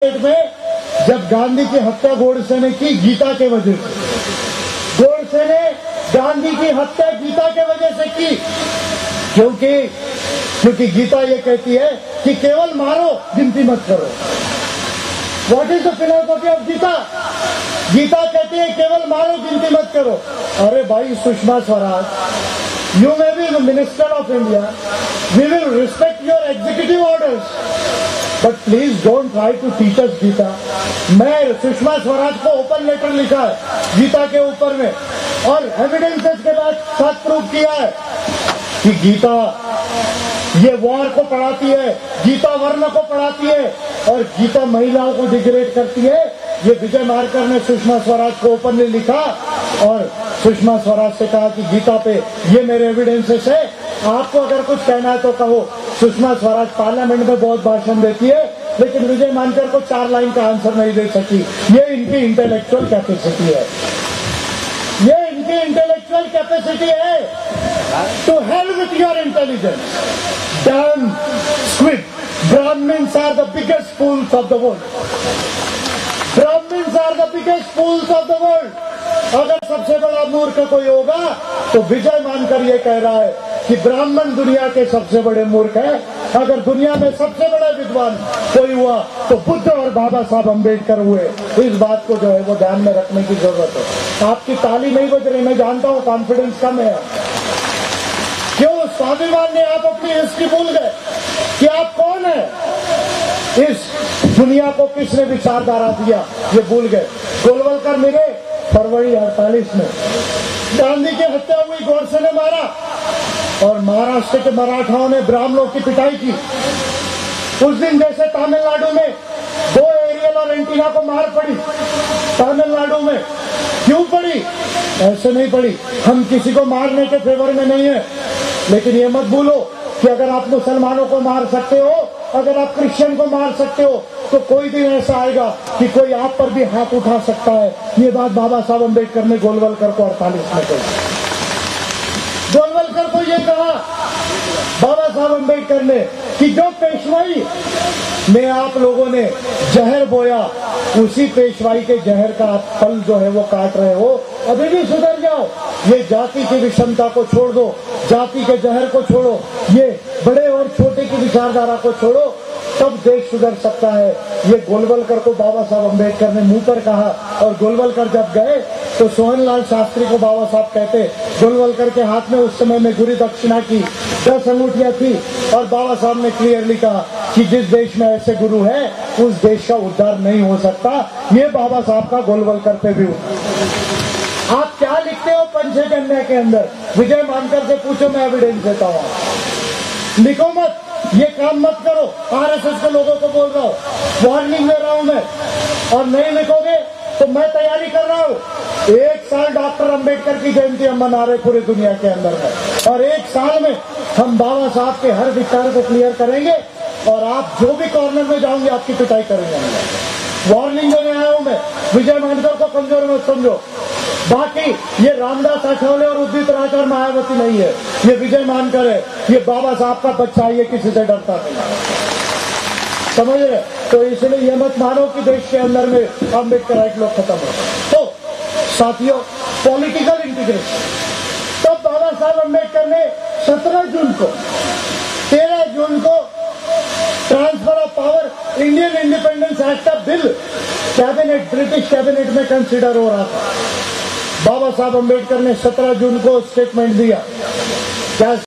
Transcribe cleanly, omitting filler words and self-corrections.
में जब गांधी की हत्या गोडसे ने की गीता के वजह से, गोडसे ने गांधी की हत्या गीता के वजह से की, क्योंकि गीता ये कहती है कि केवल मारो, गिनती मत करो। What is the philosophy of Gita? Gita कहती है केवल मारो, गिनती मत करो। अरे भाई Sushma Swaraj, you may be the minister of India, we will respect your executive orders, but please don't try to teach us Gita. मैं सुषमा स्वराज को ओपन लेटर लिखा है गीता के ऊपर में, और एविडेंसेस के साथ प्रूव किया है कि गीता ये वॉर को पढ़ाती है, गीता वर्ण को पढ़ाती है, और गीता महिलाओं को डिग्रेड करती है। ये विजय मारकर ने सुषमा स्वराज को ओपनली लिखा और सुषमा स्वराज से कहा कि गीता पे ये मेरे एविडेंसेस है, आपको अगर कुछ कहना है तो कहो। सुषमा स्वराज पार्लियामेंट में बहुत भाषण देती है, लेकिन विजय मानकर को 4 लाइन का आंसर नहीं दे सकी। ये इनकी इंटेलेक्चुअल कैपेसिटी है, ये इनकी इंटेलेक्चुअल कैपेसिटी है। To hell with your intelligence, damn squid, Brahmins are the biggest fools of the world, Brahmins are the biggest fools of the world. अगर सबसे बड़ा मूर्ख कोई होगा तो विजय मानकर ये कह रहा है कि ब्राह्मण दुनिया के सबसे बड़े मूर्ख है। अगर दुनिया में सबसे बड़ा विद्वान कोई हुआ तो बुद्ध और बाबा साहब अम्बेडकर हुए। इस बात को जो है वो ध्यान में रखने की जरूरत है। आपकी ताली नहीं बज रही, मैं जानता हूं कॉन्फिडेंस कम है। क्यों स्वाभिमान ने आप अपनी हिस्ट्री भूल गए कि आप कौन है? इस दुनिया को किसने विचारधारा दिया ये भूल गए। गोलवलकर मिले फरवरी 48 में, गांधी की हत्या हुई, गोडसे ने मारा, और महाराष्ट्र के मराठाओं ने ब्राह्मणों की पिटाई की। उस दिन जैसे तमिलनाडु में 2 एरियल और एंटीना को मार पड़ी, तमिलनाडु में क्यों पड़ी? ऐसे नहीं पड़ी। हम किसी को मारने के फेवर में नहीं है, लेकिन ये मत भूलो कि अगर आप मुसलमानों को मार सकते हो, अगर आप क्रिश्चियन को मार सकते हो, तो कोई दिन ऐसा आएगा कि कोई आप पर भी हाथ उठा सकता है। ये बात बाबा साहब अम्बेडकर ने गोलवलकर को 48 में कही। गोलवलकर को ये कहा बाबा साहब अम्बेडकर ने कि जो पेशवाई में आप लोगों ने जहर बोया, उसी पेशवाई के जहर का आप फल जो है वो काट रहे हो। अभी भी सुधर जाओ, ये जाति की विषमता को छोड़ दो, जाति के जहर को छोड़ो, ये बड़े और छोटे की विचारधारा को छोड़ो, तब देश सुधर सकता है। ये गोलवलकर को बाबा साहब अम्बेडकर ने मुंह पर कहा। और गोलवलकर जब गए तो सोहनलाल शास्त्री को बाबा साहब कहते, गोलवलकर के हाथ में उस समय में गुरु दक्षिणा की 10 अंगूठियां थी, और बाबा साहब ने क्लियरली कहा कि जिस देश में ऐसे गुरु है उस देश का उद्धार नहीं हो सकता। ये बाबा साहब का गोलवलकर पे भी हुआ। आप क्या लिखते हो पंचकन्या के अंदर? विजय मानकर से पूछो, मैं एविडेंस देता हूं। लिखो मत, ये काम मत करो। आरएसएस के लोगों को बोल रहा हूं, वार्निंग दे रहा हूं मैं। और नहीं लिखोगे तो मैं तैयारी कर रहा हूं। 1 साल डॉक्टर अंबेडकर की जयंती हम मना रहे पूरी दुनिया के अंदर में, और 1 साल में हम बाबा साहब के हर विचार को क्लियर करेंगे, और आप जो भी कॉर्नर में जाओगे आपकी पिटाई करेंगे। वार्निंग देने आया हूं मैं, विजय मानकर को कमजोर मत समझो। बाकी ये रामदास आठवले और उदित राज और मायावती नहीं है, ये विजय मानकर है, ये बाबा साहब का बच्चा है, ये किसी से डरता नहीं, समझ रहे? तो इसलिए ये मत मानो कि देश के अंदर में अम्बेडकर लोग खत्म हो। तो साथियों, पॉलिटिकल इंटीग्रेशन, तब बाबा साहब अम्बेडकर ने 17 जून को 13 जून को transfer of power Indian independence act का बिल कैबिनेट, ब्रिटिश कैबिनेट में कंसिडर हो रहा था। बाबा साहब अम्बेडकर ने 17 जून को स्टेटमेंट दिया। क्या